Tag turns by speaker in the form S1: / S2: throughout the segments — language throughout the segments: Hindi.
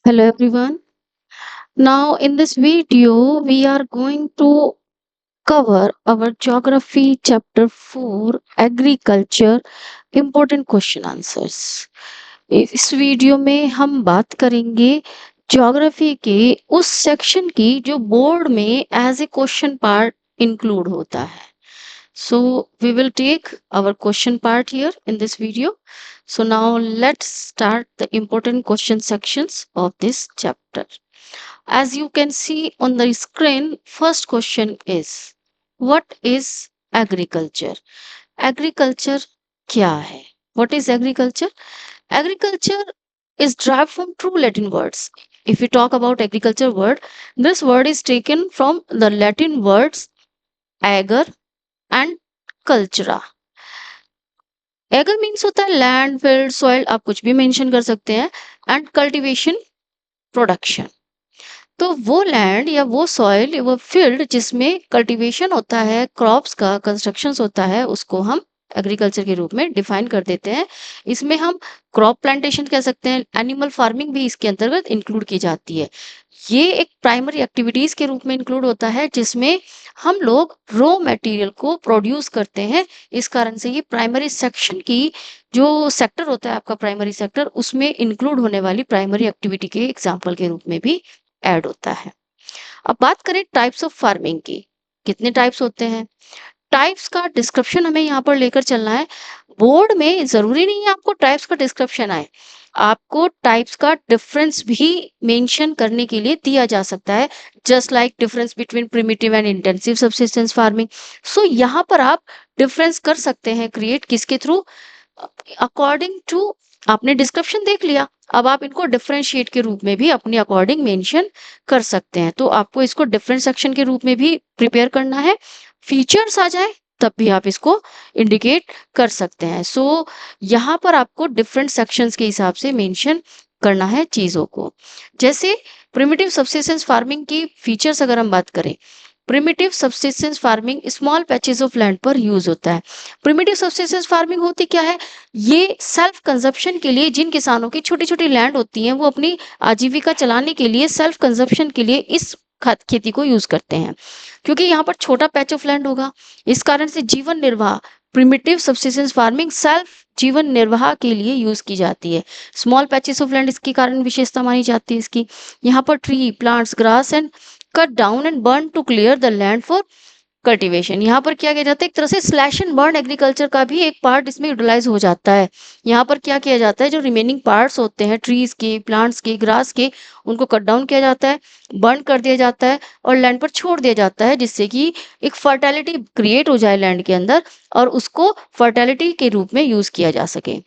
S1: Hello everyone. Now in this video we are going to cover our geography chapter 4 agriculture important question answers. इस वीडियो में हम बात करेंगे ज्योग्राफी के उस सेक्शन की जो बोर्ड में as a question part include होता है. So we will take our question part here in this video. So now let's start the important question sections of this chapter. As you can see on the screen, first question is, what is agriculture? Agriculture क्या है? What is agriculture? Agriculture is derived from two Latin words. If we talk about agriculture word, this word is taken from the Latin words ager and cultura. एगर मीन्स होता है लैंड, फील्ड, सॉइल, आप कुछ भी मेंशन कर सकते हैं, एंड कल्टीवेशन, प्रोडक्शन. तो वो लैंड या वो सॉइल या वो फील्ड जिसमें कल्टीवेशन होता है, क्रॉप्स का कंस्ट्रक्शंस होता है, उसको हम एग्रीकल्चर के रूप में डिफाइन कर देते हैं. इसमें हम क्रॉप प्लांटेशन कह सकते हैं, एनिमल फार्मिंग भी इसके अंतर्गत इंक्लूड की जाती है. ये एक प्राइमरी एक्टिविटीज के रूप में इंक्लूड होता है जिसमें हम लोग रॉ मटेरियल को प्रोड्यूस करते हैं. इस कारण से ये प्राइमरी सेक्शन की जो सेक्टर होता है आपका प्राइमरी सेक्टर, उसमें इंक्लूड होने वाली प्राइमरी एक्टिविटी के एग्जाम्पल के रूप में भी ऐड होता है. अब बात करें टाइप्स ऑफ फार्मिंग की, कितने टाइप्स होते हैं. टाइप्स का डिस्क्रिप्शन हमें यहाँ पर लेकर चलना है. बोर्ड में जरूरी नहीं है आपको टाइप्स का डिस्क्रिप्शन आए, आपको टाइप्स का डिफरेंस भी मेंशन करने के लिए दिया जा सकता है, just like difference between primitive and intensive subsistence farming. So यहाँ पर आप डिफरेंस कर सकते हैं क्रिएट, किसके थ्रू, अकॉर्डिंग टू, आपने डिस्क्रिप्शन देख लिया, अब आप इनको डिफरेंशिएट के रूप में भी अपने अकॉर्डिंग मेंशन कर सकते हैं. तो आपको इसको डिफरेंट सेक्शन के रूप में भी प्रिपेयर करना है. फीचर्स आ जाए तब भी आप इसको इंडिकेट कर सकते हैं. सो यहाँ पर आपको डिफरेंट सेक्शंस के हिसाब से मेंशन करना है चीजों को. जैसे प्रिमिटिव सब्सिस्टेंस फार्मिंग की फीचर्स अगर हम बात करें, primitive subsistence farming small patches of land पर यूज होता है. प्रिमिटिव सब्सिस्टेंस फार्मिंग होती क्या है, ये सेल्फ कंजप्शन के लिए, जिन किसानों की छोटी छोटी लैंड होती हैं वो अपनी आजीविका चलाने के लिए, सेल्फ कंजप्शन के लिए इस खेती को यूज करते हैं. क्योंकि यहाँ पर छोटा पैच ऑफ लैंड होगा, इस कारण से जीवन निर्वाह, प्रिमिटिव सब्सिस्टेंस फार्मिंग सेल्फ जीवन निर्वाह के लिए यूज की जाती है. स्मॉल पैचेस ऑफ लैंड इसके कारण विशेषता मानी जाती है इसकी. यहाँ पर tree, plants, grass and cut down and burn to clear the land for cultivation. यहाँ पर क्या किया जाता है, एक तरह से स्लैश एंड बर्न एग्रीकल्चर का भी एक पार्ट इसमें यूटिलाइज हो जाता है. यहाँ पर क्या किया जाता है, जो रिमेनिंग पार्ट्स होते हैं ट्रीज के, प्लांट्स के, ग्रास के, उनको कट डाउन किया जाता है, बर्न कर दिया जाता है और लैंड पर छोड़ दिया जाता है, जिससे कि एक फर्टेलिटी क्रिएट हो जाए लैंड के अंदर और उसको फर्टेलिटी के रूप में यूज किया जा सके.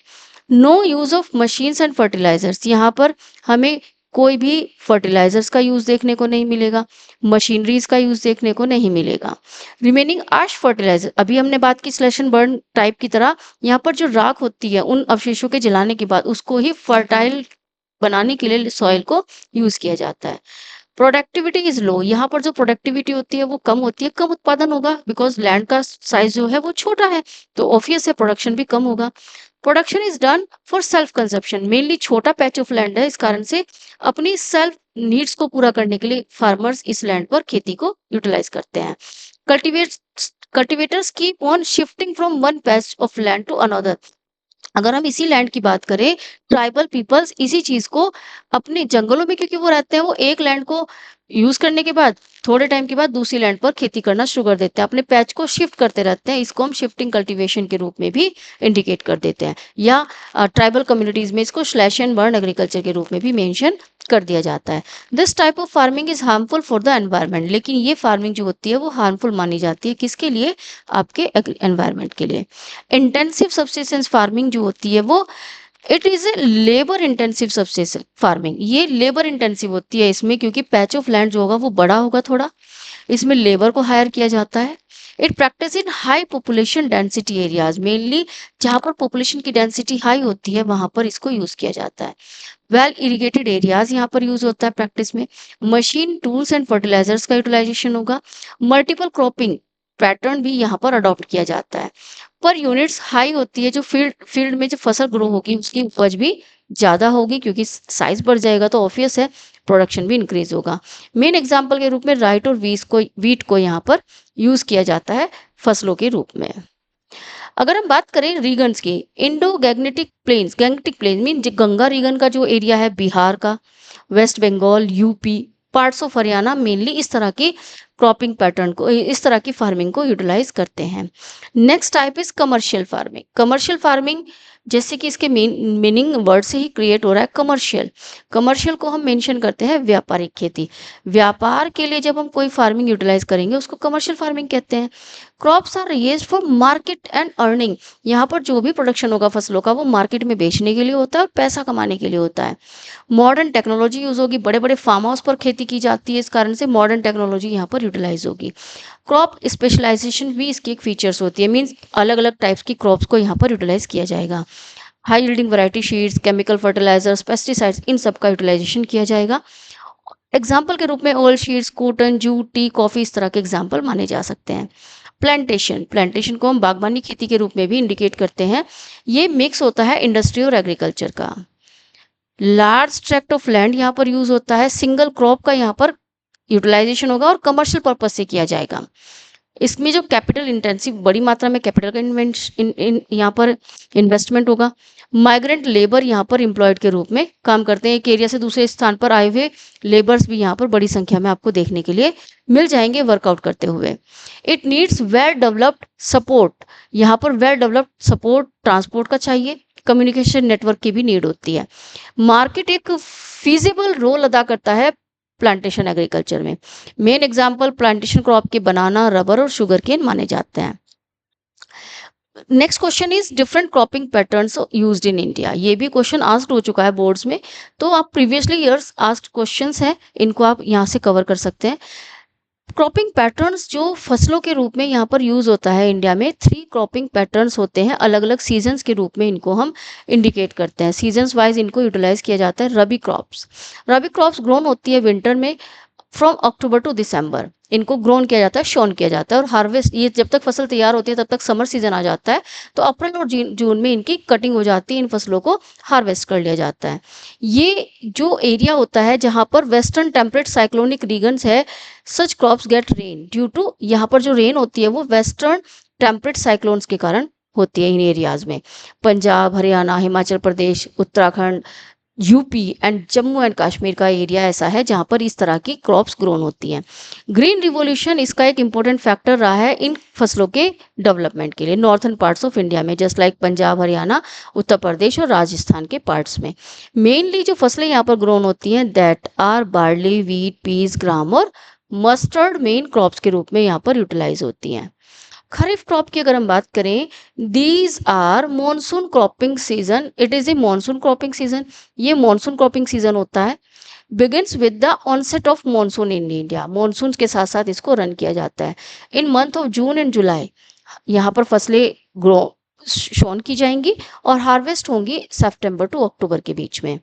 S1: No use of machines and fertilisers, यहाँ पर हमें कोई भी फर्टिलाइजर्स का यूज देखने को नहीं मिलेगा, मशीनरीज का यूज देखने को नहीं मिलेगा. रिमेनिंग आश फर्टिलाइजर, अभी हमने बात की स्लैश एंड बर्न टाइप की तरह, यहाँ पर जो राख होती है उन अवशेषों के जलाने के बाद उसको ही फर्टाइल बनाने के लिए सॉइल को यूज किया जाता है. प्रोडक्टिविटी इज लो, यहाँ पर जो प्रोडक्टिविटी होती है वो कम होती है, कम उत्पादन होगा, बिकॉज लैंड का साइज जो है वो छोटा है, तो ऑब्वियस है प्रोडक्शन भी कम होगा. Production is done for self consumption, mainly छोटा पैच ऑफ लैंड है, इस कारण से अपनी सेल्फ नीड्स को पूरा करने के लिए फार्मर्स इस लैंड पर खेती को यूटिलाइज करते हैं. Cultivators keep on shifting from one patch of land to another. अगर हम इसी लैंड की बात करें, ट्राइबल पीपल्स इसी चीज को अपने जंगलों में, क्योंकि वो रहते हैं, वो एक लैंड को यूज करने के बाद थोड़े टाइम के बाद दूसरी लैंड पर खेती करना शुरू कर देते हैं, अपने पैच को शिफ्ट करते रहते हैं. इसको हम शिफ्टिंग कल्टीवेशन के रूप में भी इंडिकेट कर देते हैं, या ट्राइबल कम्युनिटीज में इसको स्लैश एंड बर्न एग्रीकल्चर के रूप में भी मेंशन कर दिया जाता है. This type of farming is harmful for the environment, लेकिन ये फार्मिंग जो होती है वो हार्मफुल मानी जाती है, किसके लिए, आपके एनवायरमेंट के लिए. इंटेंसिव सब्सिस्टेंस फार्मिंग जो होती है वो, it is a labour intensive subsistence farming, ये लेबर इंटेंसिव होती है इसमें, क्योंकि पैच ऑफ लैंड जो होगा वो बड़ा होगा थोड़ा, इसमें लेबर को हायर किया जाता है. It practice in high population density areas, mainly जहाँ पर पॉपुलेशन की डेंसिटी हाई होती है वहां पर इसको यूज किया जाता है. वेल इरिगेटेड एरियाज यहाँ पर यूज होता है प्रैक्टिस में. मशीन, टूल्स एंड फर्टिलाइजर्स का यूटिलाइजेशन होगा. मल्टीपल क्रॉपिंग पैटर्न भी यहाँ पर अडॉप्ट किया जाता है. पर यूनिट्स हाई होती है, जो फील्ड फील्ड में जो फसल ग्रो होगी उसकी उपज भी ज़्यादा होगी क्योंकि साइज बढ़ जाएगा तो ऑब्वियस है प्रोडक्शन भी इंक्रीज होगा। मेन एग्जाम्पल के रूप में राइट और वीट को यहाँ पर यूज़ किया जाता है फसलों के रूप में। अगर हम बात करें रीगन्स की, Indo Gangetic plains mean Ganga region का जो एरिया है बिहार का, West Bengal, UP, parts of Haryana mainly इस तरह की क्रॉपिंग पैटर्न को, इस तरह की फार्मिंग को यूटिलाइज करते हैं। Next type is commercial farming. Commercial farming जैसे कि इसके मीनिंग वर्ड से ही क्रिएट हो रहा है, कमर्शियल। कमर्शियल को हम मेंशन करते हैं व्यापारिक खेती। व्यापार के लिए जब हम कोई फार्मिंग यूटिलाइज करेंगे उसको कमर्शियल फार्मिंग कहते हैं। Crops are raised for market and earning. यहाँ पर जो भी प्रोडक्शन होगा फसलों का वो मार्केट में बेचने के लिए होता है और पैसा कमाने के लिए होता है। मॉडर्न टेक्नोलॉजी यूज होगी, बड़े बड़े फार्म हाउस पर खेती की जाती है, इस कारण से मॉडर्न टेक्नोलॉजी यहाँ पर यूटिलाइज होगी। क्रॉप स्पेशलाइजेशन भी इसकी एक फीचर्स होती है, मीन्स अलग अलग टाइप्स की क्रॉप्स को यहाँ पर यूटिलाइज किया जाएगा। High yielding variety seeds, chemical fertilisers, pesticides, इन सब का यूटिलाइजेशन किया जाएगा। एग्जाम्पल के रूप में oil seeds, cotton, jute, tea, coffee इस तरह के एग्जाम्पल माने जा सकते हैं। प्लांटेशन को हम बागबानी खेती के रूप में भी इंडिकेट करते हैं। ये मिक्स होता है इंडस्ट्री और एग्रीकल्चर का। लार्ज ट्रैक्ट ऑफ लैंड यहाँ पर यूज होता है, सिंगल क्रॉप का यहाँ पर यूटिलाइजेशन होगा और कमर्शियल पर्पज से किया जाएगा। इसमें जो कैपिटल इंटेंसिव, बड़ी मात्रा में कैपिटल का यहाँ पर इन्वेस्टमेंट होगा। माइग्रेंट लेबर यहाँ पर एम्प्लॉयड के रूप में काम करते हैं। एक एरिया से दूसरे स्थान पर आए हुए लेबर्स भी यहाँ पर बड़ी संख्या में आपको देखने के लिए मिल जाएंगे वर्कआउट करते हुए। It needs well developed support. यहाँ पर वेल डेवलप्ड सपोर्ट ट्रांसपोर्ट का चाहिए, कम्युनिकेशन नेटवर्क की भी नीड होती है। मार्केट एक फीजिबल रोल अदा करता है प्लांटेशन एग्रीकल्चर में। मेन एग्जांपल प्लांटेशन क्रॉप के बनाना, रबर और शुगर केन माने जाते हैं। Next question is different cropping patterns used in India. ये भी क्वेश्चन आस्क्ड हो चुका है बोर्ड्स में, तो आप प्रीवियसली ईयर्स आस्क्ड क्वेश्चंस हैं, इनको आप यहाँ से कवर कर सकते हैं। क्रॉपिंग पैटर्न्स जो फसलों के रूप में यहाँ पर यूज होता है इंडिया में, 3 क्रॉपिंग पैटर्न्स होते हैं, अलग अलग सीजन्स के रूप में इनको हम इंडिकेट करते हैं। सीजन्स वाइज इनको यूटिलाइज किया जाता है। रबी क्रॉप्स ग्रोन होती है विंटर में फ्रॉम अक्टूबर टू दिसंबर, इनको ग्रोन किया जाता है, शोन किया जाता है। और हार्वेस्ट, ये जब तक फसल तैयार होती है तब तक समर सीजन आ जाता है, तो अप्रैल और जून में इनकी कटिंग हो जाती है, इन फसलों को हार्वेस्ट कर लिया जाता है। ये जो एरिया होता है जहाँ पर वेस्टर्न टेम्परेट साइक्लोनिक रीगन्स है, such crops get rain due to, यहाँ पर जो रेन होती है वो वेस्टर्न टेम्परेट साइक्लोन्स के कारण होती है इन एरियाज में। Punjab, Haryana, Himachal Pradesh, Uttarakhand, UP and Jammu and Kashmir का एरिया ऐसा है जहां पर इस तरह की क्रॉप्स ग्रोन होती हैं। ग्रीन रिवॉल्यूशन इसका एक इंपॉर्टेंट फैक्टर रहा है इन फसलों के डेवलपमेंट के लिए नॉर्थन पार्ट्स ऑफ इंडिया में, जस्ट लाइक पंजाब, हरियाणा, उत्तर प्रदेश और राजस्थान के पार्ट्स में। मेनली जो फसलें यहाँ पर ग्रोन होती हैं that are barley, wheat, peas, gram और मस्टर्ड मेन क्रॉप्स के रूप में यहाँ पर यूटिलाइज होती हैं। खरीफ क्रॉप की अगर हम बात करें, these are monsoon cropping season. It is a monsoon cropping season. ये मॉनसून क्रॉपिंग सीजन होता है, begins with the onset of monsoon in India. Monsoon के साथ साथ इसको रन किया जाता है। In month of June and July यहाँ पर फसलें ग्रो शोन की जाएंगी और हार्वेस्ट होंगी सितंबर टू अक्टूबर के बीच में।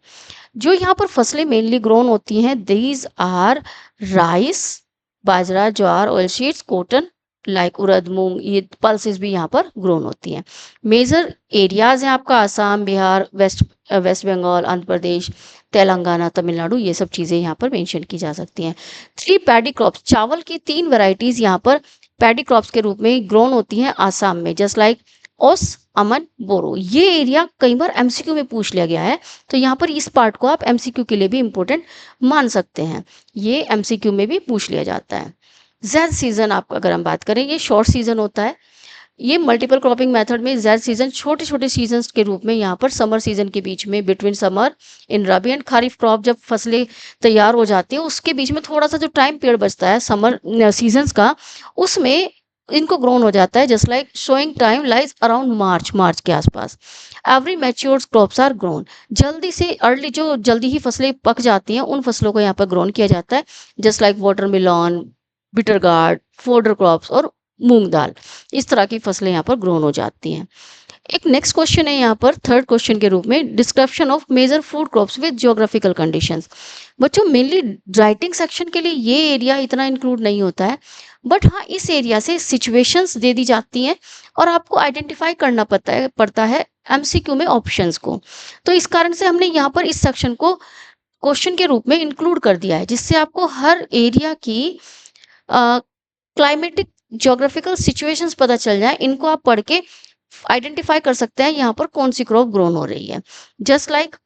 S1: जो यहाँ पर फसलें मेनली ग्रोन होती हैं, दीज आर राइस, बाजरा, ज्वार, ऑयल सीड्स, कॉटन लाइक उड़द, मूंग, ये पल्सेस भी यहाँ पर ग्रोन होती हैं। मेजर एरियाज हैं आपका आसाम, बिहार, वेस्ट बंगाल, आंध्र प्रदेश, तेलंगाना, तमिलनाडु, ये सब चीज़ें यहाँ पर मेंशन की जा सकती हैं। 3 पैडी क्रॉप्स, चावल की 3 वैरायटीज यहाँ पर पैडी क्रॉप्स के रूप में ग्रोन होती हैं आसाम में, जस्ट लाइक ओस, अमन, बोरो। ये एरिया कई बार एमसीक्यू में पूछ लिया गया है, तो यहाँ पर इस पार्ट को आप एमसीक्यू के लिए भी इंपॉर्टेंट मान सकते हैं। ये एमसीक्यू में भी पूछ लिया जाता है। ज़ैद सीजन आप अगर हम बात करें, ये शॉर्ट सीजन होता है। ये मल्टीपल क्रॉपिंग मेथड में ज़ैद सीजन छोटे छोटे सीजन्स के रूप में यहाँ पर समर सीजन के बीच में, between summer in rabi and kharif crop, जब फसलें तैयार हो जाती हैं उसके बीच में थोड़ा सा जो टाइम पीरियड बचता है समर सीजन्स का, उसमें इनको ग्रोन हो जाता है। Just like sowing time lies around March के आसपास। Every matured crops are grown. जल्दी से अर्ली, जो जल्दी ही फसलें पक जाती हैं उन फसलों को यहाँ पर ग्रोन किया जाता है, just like watermelon, bitter gourd, fodder crops और मूंग दाल, इस तरह की फसलें यहाँ पर ग्रोन हो जाती हैं। एक नेक्स्ट क्वेश्चन है यहाँ पर थर्ड क्वेश्चन के रूप में, description of major food crops with geographical conditions. बच्चों मेनली राइटिंग सेक्शन के लिए ये एरिया इतना इंक्लूड नहीं होता है, बट हाँ इस एरिया से सिचुएशंस दे दी जाती हैं और आपको आइडेंटिफाई करना पड़ता है एमसीक्यू में ऑप्शंस को। तो इस कारण से हमने यहाँ पर इस सेक्शन को क्वेश्चन के रूप में इंक्लूड कर दिया है, जिससे आपको हर एरिया की क्लाइमेटिक ज्योग्राफिकल सिचुएशंस पता चल जाए। इनको आप पढ़ के आइडेंटिफाई कर सकते हैं यहाँ पर कौन सी क्रॉप ग्रोन हो रही है। जस्ट लाइक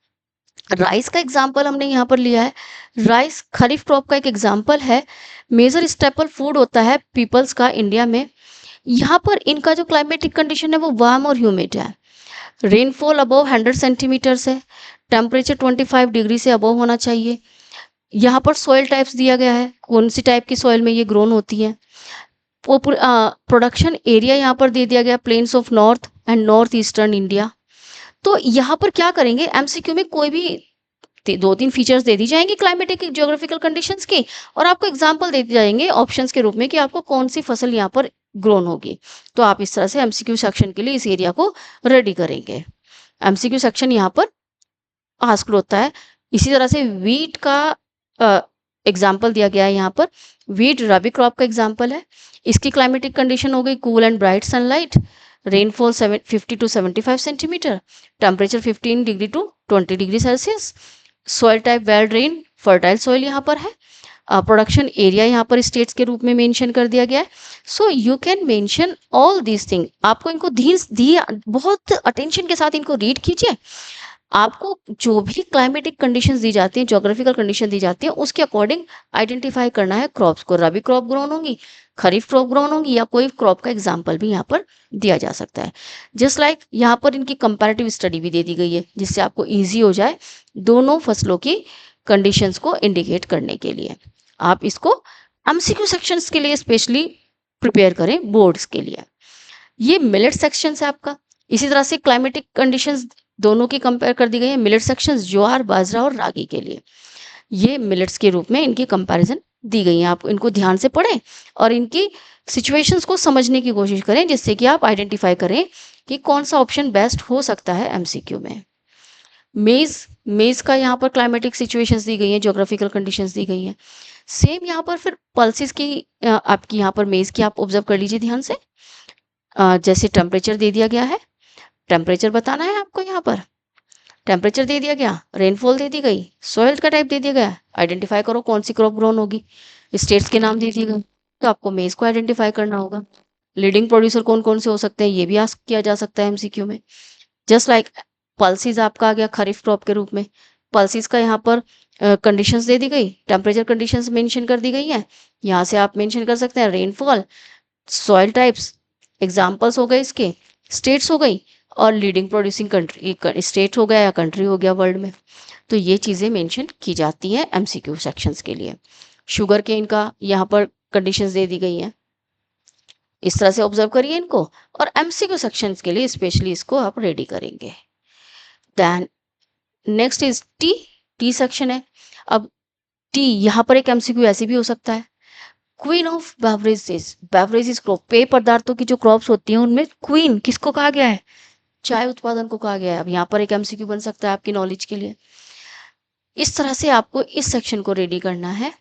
S1: राइस का एग्जाम्पल हमने यहाँ पर लिया है। राइस खरीफ क्रॉप का एक एग्जाम्पल है, मेजर स्टेपल फूड होता है पीपल्स का इंडिया में। यहाँ पर इनका जो क्लाइमेटिक कंडीशन है वो वार्म और ह्यूमिड है, रेनफॉल अबव 100 सेंटीमीटर्स है, टेम्परेचर 25 डिग्री से अबव होना चाहिए। यहाँ पर सॉइल टाइप्स दिया गया है, कौन सी टाइप की सॉइल में ये ग्रोन होती है। प्रोडक्शन एरिया यहाँ पर दे दिया गया, plains of north and north eastern India. तो यहाँ पर क्या करेंगे, एमसीक्यू में कोई भी 2-3 फीचर्स दे दी जाएंगी क्लाइमेटिक ज्योग्राफिकल कंडीशंस की, और आपको एग्जांपल दे दिए जाएंगे ऑप्शंस के रूप में कि आपको कौन सी फसल यहाँ पर ग्रोन होगी। तो आप इस तरह से एमसीक्यू सेक्शन के लिए इस एरिया को रेडी करेंगे। एमसीक्यू सेक्शन यहाँ पर आस्क्ड होता है। इसी तरह से वीट का एग्जाम्पल दिया गया है यहाँ पर। वीट रबी क्रॉप का एग्जाम्पल है। इसकी क्लाइमेटिक कंडीशन हो गई cool and bright sunlight, rainfall 50 to 75 centimetre, temperature 15 degree to 20 degree Celsius, soil type well drain fertile soil यहाँ पर है। प्रोडक्शन एरिया यहाँ पर स्टेट्स के रूप में मेंशन कर दिया गया है। So you can mention all these thing. आपको इनको बहुत अटेंशन के साथ इनको रीड कीजिए। आपको जो भी क्लाइमेटिक कंडीशंस दी जाती हैं, ज्योग्राफिकल कंडीशन दी जाती है, उसके अकॉर्डिंग आइडेंटिफाई करना है क्रॉप्स को। रबी क्रॉप ग्रोन होंगी, खरीफ क्रॉप ग्रोन होंगी, या कोई क्रॉप का एग्जाम्पल भी यहाँ पर दिया जा सकता है। जस्ट लाइक यहाँ पर इनकी कंपैरेटिव स्टडी भी दे दी गई है, जिससे आपको ईजी हो जाए दोनों फसलों की कंडीशंस को इंडिकेट करने के लिए। आप इसको एमसीक्यू सेक्शंस के लिए स्पेशली प्रिपेयर करें, बोर्ड्स के लिए। ये मिलेट सेक्शन है आपका। इसी तरह से क्लाइमेटिक कंडीशंस दोनों की कंपेयर कर दी गई है। मिलेट सेक्शंस ज्वार, बाजरा और रागी के लिए ये मिलेट्स के रूप में इनकी कंपैरिजन दी गई है। आप इनको ध्यान से पढ़ें और इनकी सिचुएशंस को समझने की कोशिश करें, जिससे कि आप आइडेंटिफाई करें कि कौन सा ऑप्शन बेस्ट हो सकता है एमसीक्यू में। मेज का यहाँ पर क्लाइमेटिक सिचुएशंस दी गई हैं, ज्योग्राफिकल कंडीशंस दी गई हैं। सेम यहाँ पर फिर पल्सेस की आपकी यहाँ पर मेज की आप ऑब्जर्व कर लीजिए ध्यान से। जैसे टेम्परेचर दे दिया गया है, टेम्परेचर बताना है आपको। यहाँ पर टेम्परेचर दे दिया गया, रेनफॉल दे दी गई, सॉइल का टाइप दे दिया गया, आइडेंटिफाई करो कौन सी क्रॉप ग्रोन होगी, स्टेट्स के नाम दे दिए गए। तो आपको मेज को आइडेंटिफाई करना होगा। लीडिंग प्रोड्यूसर कौन कौन से हो सकते हैं, ये भी आस्क किया जा सकता है एमसीक्यू में। जस्ट लाइक पल्सीज आपका आ गया खरीफ क्रॉप के रूप में। पल्सीज का यहाँ पर कंडीशंस दे दी गई, टेम्परेचर कंडीशंस मेंशन कर दी गई है। यहाँ से आप मेंशन कर सकते हैं रेनफॉल, सॉइल टाइप्स, एग्जाम्पल्स हो गए इसके, स्टेट्स हो गई, और लीडिंग प्रोड्यूसिंग कंट्री स्टेट हो गया या कंट्री हो गया वर्ल्ड में। तो ये चीज़ें मेंशन की जाती हैं एमसीक्यू सेक्शंस के लिए। शुगर केन का यहाँ पर कंडीशंस दे दी गई हैं। इस तरह से ऑब्जर्व करिए इनको, और एमसीक्यू सेक्शंस के लिए स्पेशली इसको आप रेडी करेंगे। Then next is tea. Tea section है। अब टी यहाँ पर एक एमसीक्यू ऐसे भी हो सकता है, queen of beverages. Beverages crop, पेय पदार्थों की जो क्रॉप्स होती हैं उनमें क्वीन किसको कहा गया है, चाय उत्पादन को कहा गया है। अब यहाँ पर एक एमसीक्यू बन सकता है आपकी नॉलेज के लिए। इस तरह से आपको इस सेक्शन को रेडी करना है,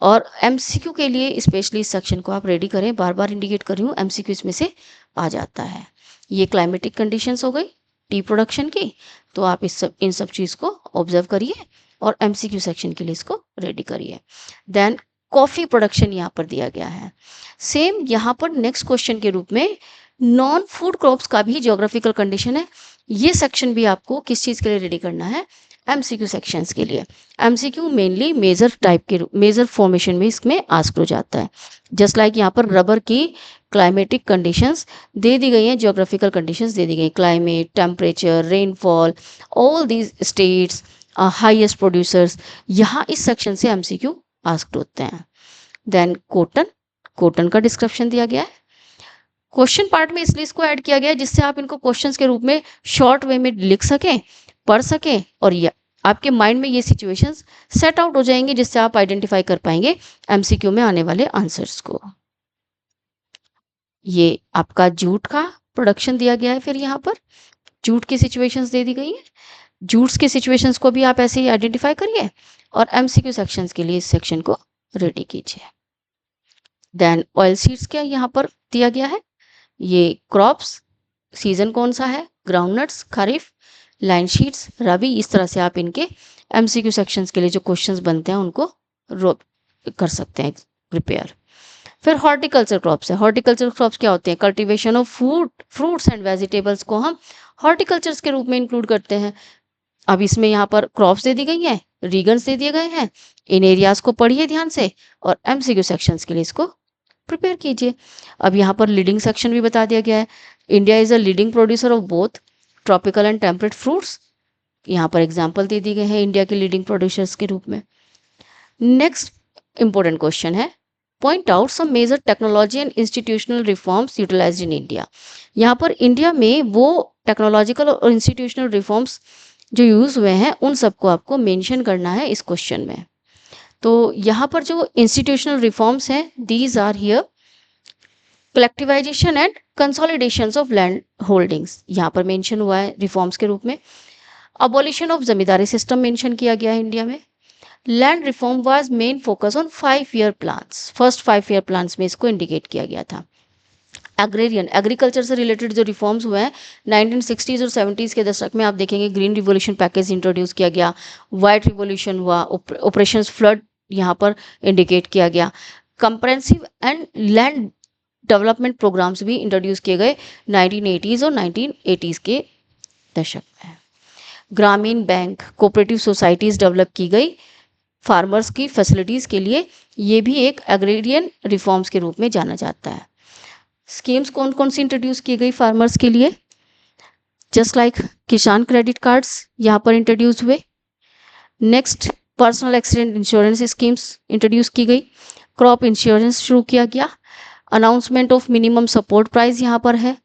S1: और एमसीक्यू के लिए स्पेशली इस सेक्शन को आप रेडी करें। बार बार इंडिकेट कर रही हूँ, एमसीक्यू इसमें से आ जाता है। ये क्लाइमेटिक कंडीशंस हो गई टी प्रोडक्शन की, तो आप इन सब चीज़ को ऑब्जर्व करिए और एमसीक्यू सेक्शन के लिए इसको रेडी करिए। देन कॉफ़ी प्रोडक्शन यहाँ पर दिया गया है। सेम यहाँ पर नेक्स्ट क्वेश्चन के रूप में नॉन फूड क्रॉप्स का भी ज्योग्राफिकल कंडीशन है। ये सेक्शन भी आपको किस चीज़ के लिए रेडी करना है, एमसीक्यू सेक्शंस के लिए। एमसीक्यू मेनली मेजर फॉर्मेशन में इसमें आस्क हो जाता है। जस्ट लाइक यहाँ पर रबर की क्लाइमेटिक कंडीशंस दे दी गई हैं, ज्योग्राफिकल कंडीशंस दे दी गई, climate, temperature, rainfall, all these states, highest producers. यहाँ इस सेक्शन से एमसीक्यू आस्क्ड होते हैं। देन कॉटन का डिस्क्रिप्शन दिया गया है। क्वेश्चन पार्ट में इसलिए इसको ऐड किया गया है जिससे आप इनको क्वेश्चंस के रूप में शॉर्ट वे में लिख सकें, पढ़ सकें, और ये आपके माइंड में ये सिचुएशंस सेट आउट हो जाएंगे, जिससे आप आइडेंटिफाई कर पाएंगे एमसीक्यू में आने वाले आंसर्स को। ये आपका जूट का प्रोडक्शन दिया गया है, फिर यहाँ पर जूट की सिचुएशंस दे दी गई है, जूट्स की सिचुएशंस को भी आप ऐसे ही आइडेंटिफाई करिए और एमसीक्यू सेक्शंस के लिए इस सेक्शन को रेडी कीजिए। देन ऑयल सीड्स क्या यहाँ पर दिया गया है, ये क्रॉप्स, सीजन कौन सा है, ग्राउंडनट्स, खरीफ, लाइन शीट्स, रबी, इस तरह से आप इनके एमसीक्यू सेक्शंस के लिए जो क्वेश्चंस बनते हैं उनको कर सकते हैं प्रिपेयर। फिर हॉर्टिकल्चर क्रॉप्स है, हॉर्टिकल्चर क्रॉप्स क्या होते हैं, cultivation of food, fruits and vegetables को हम हॉर्टिकल्चर्स के रूप में इंक्लूड करते हैं। अब इसमें यहाँ पर क्रॉप्स दे दी गई हैं, रीगन्स दे दिए गए हैं, इन एरियाज को पढ़िए ध्यान से और एमसीक्यू सेक्शंस के लिए इसको प्रिपेयर कीजिए। अब यहाँ पर लीडिंग सेक्शन भी बता दिया गया है, India is a leading producer of both tropical and temperate fruits, यहाँ पर एग्जाम्पल दे दी गए हैं इंडिया के लीडिंग प्रोड्यूसर्स के रूप में। नेक्स्ट इंपॉर्टेंट क्वेश्चन है, point out some major technology and institutional reforms utilised in India. यहाँ पर इंडिया में वो टेक्नोलॉजिकल और इंस्टीट्यूशनल रिफॉर्म्स जो यूज हुए हैं उन सबको आपको मेंशन करना है इस क्वेश्चन में। तो यहाँ पर जो इंस्टीट्यूशनल रिफॉर्म्स हैं, these are here collectivisation and consolidation of land holdings, यहाँ पर मेंशन हुआ है रिफॉर्म्स के रूप में। Abolition of zamindari system mention किया गया है इंडिया में। Land reform was main focus on 5 year plans, first 5 year plans में इसको इंडिकेट किया गया था। एग्रेरियन, एग्रीकल्चर से रिलेटेड जो रिफॉर्म्स हुए हैं 1960s और 70s के दशक में, आप देखेंगे ग्रीन रिवोल्यूशन पैकेज इंट्रोड्यूस किया गया, वाइट रिवोल्यूशन हुआ, ऑपरेशन फ्लड यहाँ पर इंडिकेट किया गया, comprehensive and land development programmes भी इंट्रोड्यूस किए गए 1980s और 1980s के दशक में। ग्रामीण बैंक, कोऑपरेटिव सोसाइटीज डेवलप की गई फार्मर्स की फैसिलिटीज के लिए, ये भी एक एग्रेरियन रिफॉर्म्स के रूप में जाना जाता है। स्कीम्स कौन कौन सी इंट्रोड्यूस की गई फार्मर्स के लिए, जस्ट लाइक किसान क्रेडिट कार्ड्स यहाँ पर इंट्रोड्यूस हुए। Next personal accident insurance schemes introduce की गई, क्रॉप इंश्योरेंस शुरू किया गया, announcement of minimum support price यहाँ पर है,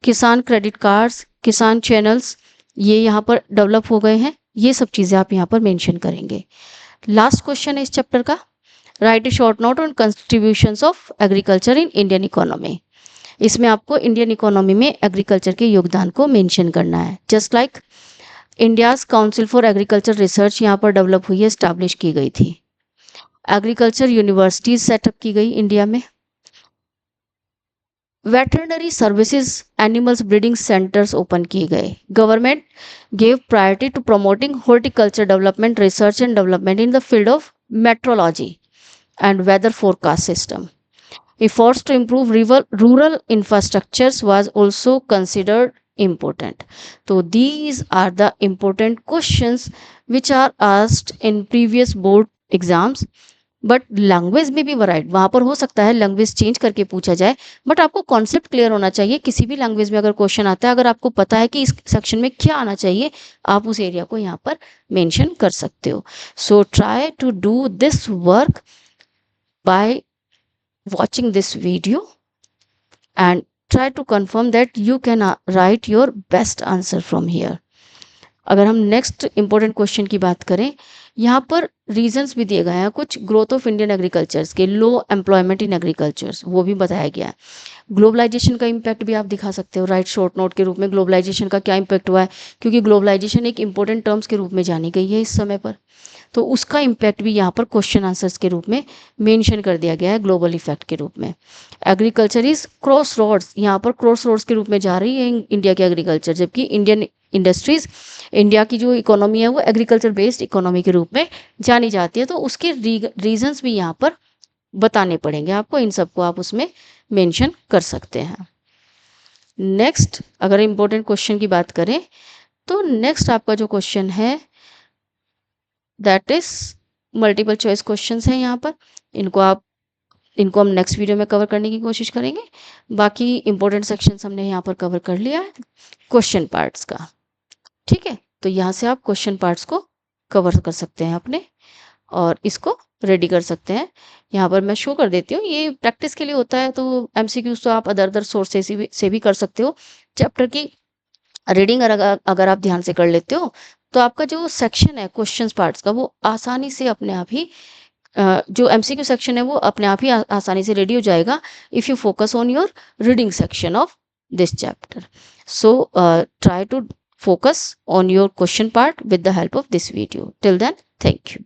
S1: किसान क्रेडिट कार्ड्स, किसान चैनल्स ये यहाँ पर डेवलप हो गए हैं, ये सब चीज़ें आप यहाँ पर मेंशन करेंगे। लास्ट क्वेश्चन है इस चैप्टर का, right A short note on contributions of agriculture in Indian economy. इसमें आपको इंडियन इकोनॉमी में एग्रीकल्चर के योगदान को मेंशन करना है। Just like India's council for agriculture research यहाँ पर डेवलप हुई है, एस्टैब्लिश की गई थी। एग्रीकल्चर यूनिवर्सिटीज सेटअप की गई इंडिया में। Veterinary services animals breeding centres open किए गए। Government gave priority to promoting horticulture development, research and development in the field of metrology and weather forecast system. Efforts to improve rural infrastructures was also considered important. So these are the important questions which are asked in previous board exams. But language में भी वराइट वहाँ पर हो सकता है लैंग्वेज चेंज करके पूछा जाए, बट आपको कॉन्सेप्ट क्लियर होना चाहिए। किसी भी लैंग्वेज में अगर क्वेश्चन आता है, अगर आपको पता है कि इस सेक्शन में क्या आना चाहिए, आप उस एरिया को यहाँ पर मेंशन कर सकते हो। So try to do this work by watching this video and try to confirm that you can write your best answer from here. अगर हम नेक्स्ट इंपॉर्टेंट क्वेश्चन की बात करें, यहाँ पर रीजंस भी दिए गए हैं कुछ ग्रोथ ऑफ इंडियन एग्रीकल्चर्स के, लो एम्प्लॉयमेंट इन एग्रीकल्चर्स वो भी बताया गया है। ग्लोबलाइजेशन का इम्पैक्ट भी आप दिखा सकते हो राइट शॉर्ट नोट के रूप में, ग्लोबलाइजेशन का क्या इम्पैक्ट हुआ है, क्योंकि ग्लोबलाइजेशन एक इंपॉर्टेंट टर्म्स के रूप में जानी गई है इस समय पर, तो उसका इम्पैक्ट भी यहाँ पर क्वेश्चन आंसर्स के रूप में मेंशन कर दिया गया है ग्लोबल इफेक्ट के रूप में। एग्रीकल्चर इज क्रॉस रोड्स, यहाँ पर क्रॉस रोड्स के रूप में जा रही है इंडिया की एग्रीकल्चर, जबकि इंडियन इंडस्ट्रीज, इंडिया की जो इकोनॉमी है वो एग्रीकल्चर बेस्ड इकोनॉमी के रूप में जानी जाती है। तो उसके रीजंस भी यहाँ पर बताने पड़ेंगे आपको, इन सबको आप उसमें मेंशन कर सकते हैं। नेक्स्ट अगर इम्पोर्टेंट क्वेश्चन की बात करें तो नेक्स्ट आपका जो क्वेश्चन है that is multiple choice questions हैं यहाँ पर, इनको हम नेक्स्ट वीडियो में कवर करने की कोशिश करेंगे। बाकी इंपॉर्टेंट सेक्शंस हमने यहाँ पर कवर कर लिया है क्वेश्चन पार्ट्स का, ठीक है। तो यहाँ से आप क्वेश्चन पार्ट्स को कवर कर सकते हैं अपने और इसको रेडी कर सकते हैं। यहाँ पर मैं शो कर देती हूँ, ये प्रैक्टिस के लिए होता है, तो एमसीक्यूज तो आप अदर सोर्सेस से भी कर सकते हो। चैप्टर की रीडिंग अगर आप ध्यान से कर लेते हो तो आपका जो सेक्शन है क्वेश्चंस पार्ट्स का वो आसानी से अपने आप ही जो एमसीक्यू सेक्शन है वो अपने आप ही आसानी से रेडी हो जाएगा if you focus on your reading section of this chapter. So try to focus on your question part with the help of this video. Till then, thank you.